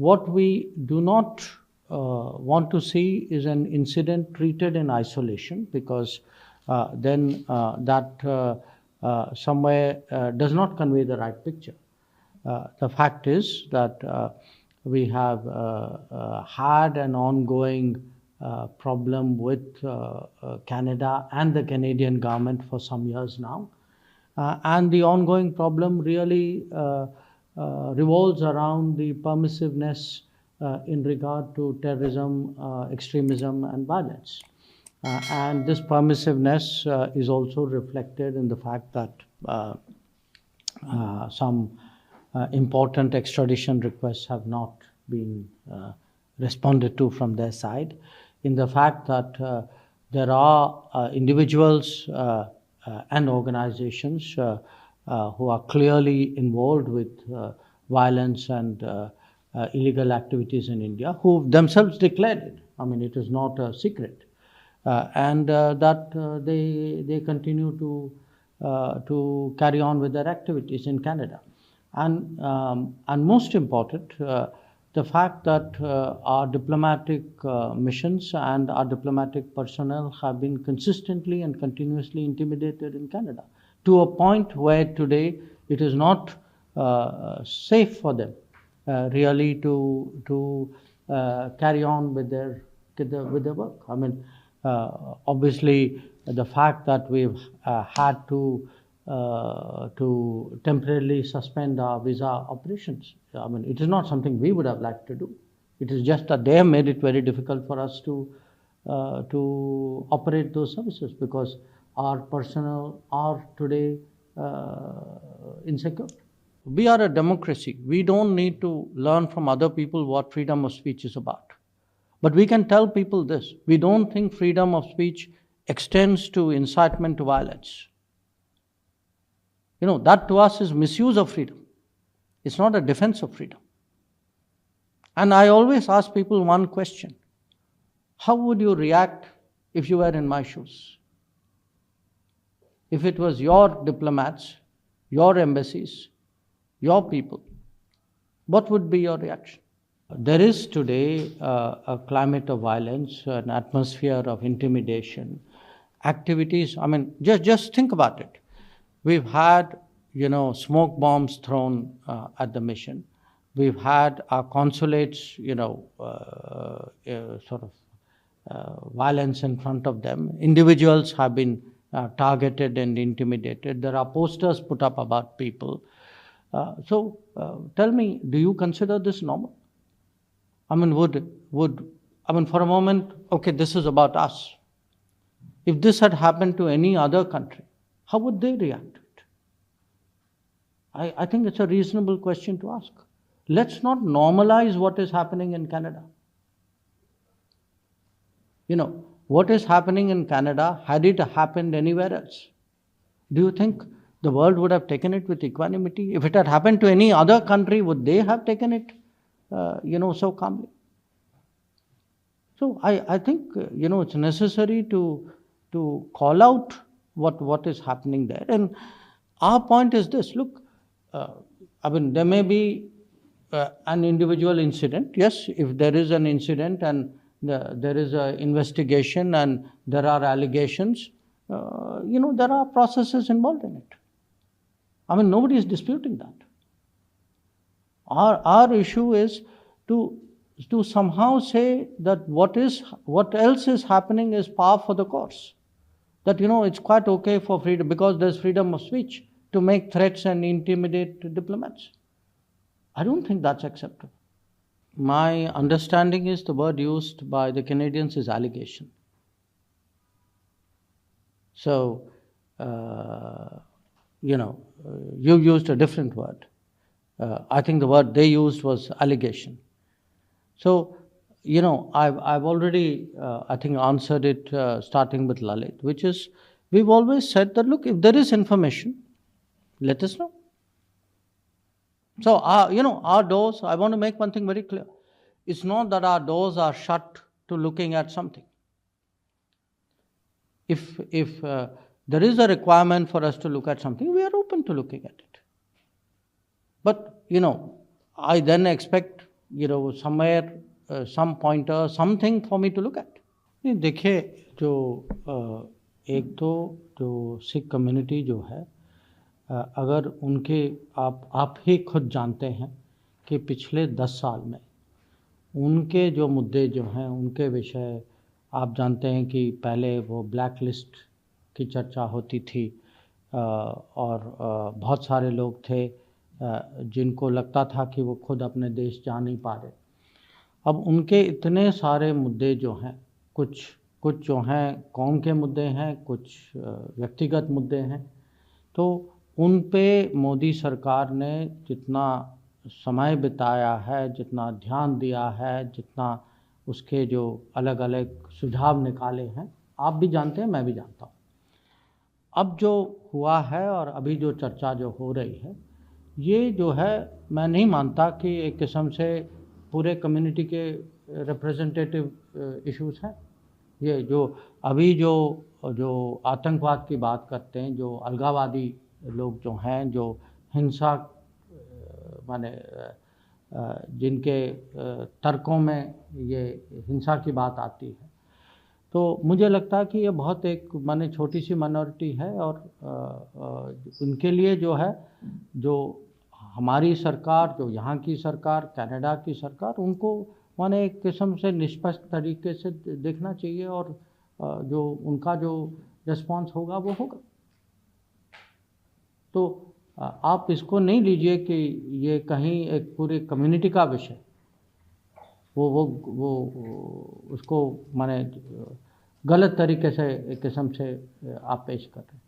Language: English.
what we do not want to see is an incident treated in isolation, because then that somewhere does not convey the right picture. The fact is that we have had an ongoing problem with Canada and the Canadian government for some years now. And the ongoing problem really revolves around the permissiveness in regard to terrorism, extremism, and violence. And this permissiveness is also reflected in the fact that some important extradition requests have not been responded to from their side, in the fact that there are individuals and organizations who are clearly involved with violence and illegal activities in India, who themselves declared it. I mean, it is not a secret. And that they continue to carry on with their activities in Canada. And most important, the fact that our diplomatic missions and our diplomatic personnel have been consistently and continuously intimidated in Canada, to a point where today it is not safe for them really to carry on with their work. I mean, obviously, the fact that we've had to temporarily suspend our visa operations, I mean, it is not something we would have liked to do. It is just that they have made it very difficult for us to operate those services, because our personnel are today insecure. We are a democracy. We don't need to learn from other people what freedom of speech is about. But we can tell people this: we don't think freedom of speech extends to incitement to violence. That to us is misuse of freedom. It's not a defense of freedom. And I always ask people one question: how would you react if you were in my shoes? If it was your diplomats, your embassies, your people, what would be your reaction? There is today a climate of violence, an atmosphere of intimidation, activities. I mean, just think about it. We've had, smoke bombs thrown at the mission. We've had our consulates, violence in front of them. Individuals have been targeted and intimidated. There are posters put up about people. So tell me, do you consider this normal? I mean, for a moment, okay, this is about us. If this had happened to any other country, how would they react to it? I think it's a reasonable question to ask. Let's not normalize what is happening in Canada. What is happening in Canada, had it happened anywhere else, do you think the world would have taken it with equanimity? If it had happened to any other country, would they have taken it, so calmly? So I think, it's necessary to call out what is happening there. And our point is this: look, there may be an individual incident. Yes, if there is an incident and there is an investigation and there are allegations, there are processes involved in it. I mean, nobody is disputing that. Our issue is to somehow say that what else is happening is par for the course. That, it's quite okay for freedom, because there's freedom of speech, to make threats and intimidate diplomats. I don't think that's acceptable. My understanding is the word used by the Canadians is allegation. So, you used a different word. I think the word they used was allegation. So, I've already, I think, answered it starting with Lalit, which is, we've always said that, look, if there is information, let us know. So, our doors, I want to make one thing very clear. It's not that our doors are shut to looking at something. If there is a requirement for us to look at something, we are open to looking at it. But, I then expect somewhere some pointer, something for me to look at. नहीं देखिए, जो एक तो जो Sikh community जो है, अगर उनके आप ही खुद जानते हैं कि पिछले 10 साल में उनके जो मुद्दे जो हैं, उनके विषय आप जानते हैं कि पहले वो ब्लैक लिस्ट की चर्चा होती थी, और बहुत सारे लोग थे जिनको लगता था कि वो खुद अपने देश जा नहीं पा रहे। अब उनके इतने सारे मुद्दे जो हैं, कुछ जो हैं कौम के मुद्दे हैं, कुछ व्यक्तिगत मुद्दे हैं, तो उन पे मोदी सरकार ने जितना समय बिताया है, जितना ध्यान दिया है, जितना उसके जो अलग अलग सुझाव निकाले हैं, आप भी जानते हैं, मैं भी जानता हूँ। अब जो हुआ है और अभी जो चर्चा जो हो रही है, ये जो है मैं नहीं मानता कि एक किस्म से पूरे कम्युनिटी के रिप्रेजेंटेटिव इश्यूज़ हैं। ये जो अभी जो आतंकवाद की बात करते हैं, जो अलगाववादी लोग जो हैं, जो हिंसा माने जिनके तर्कों में ये हिंसा की बात आती है, तो मुझे लगता है कि ये बहुत एक माने छोटी सी माइनॉरिटी है, और उनके लिए जो है, जो हमारी सरकार, जो यहाँ की सरकार, कनाडा की सरकार, उनको माने एक किस्म से निष्पक्ष तरीके से देखना चाहिए, और जो उनका जो रिस्पॉन्स होगा वो होगा। तो आप इसको नहीं लीजिए कि ये कहीं एक पूरी कम्युनिटी का विषय, वो उसको माने गलत तरीके से एक किस्म से आप पेश कर रहे हैं।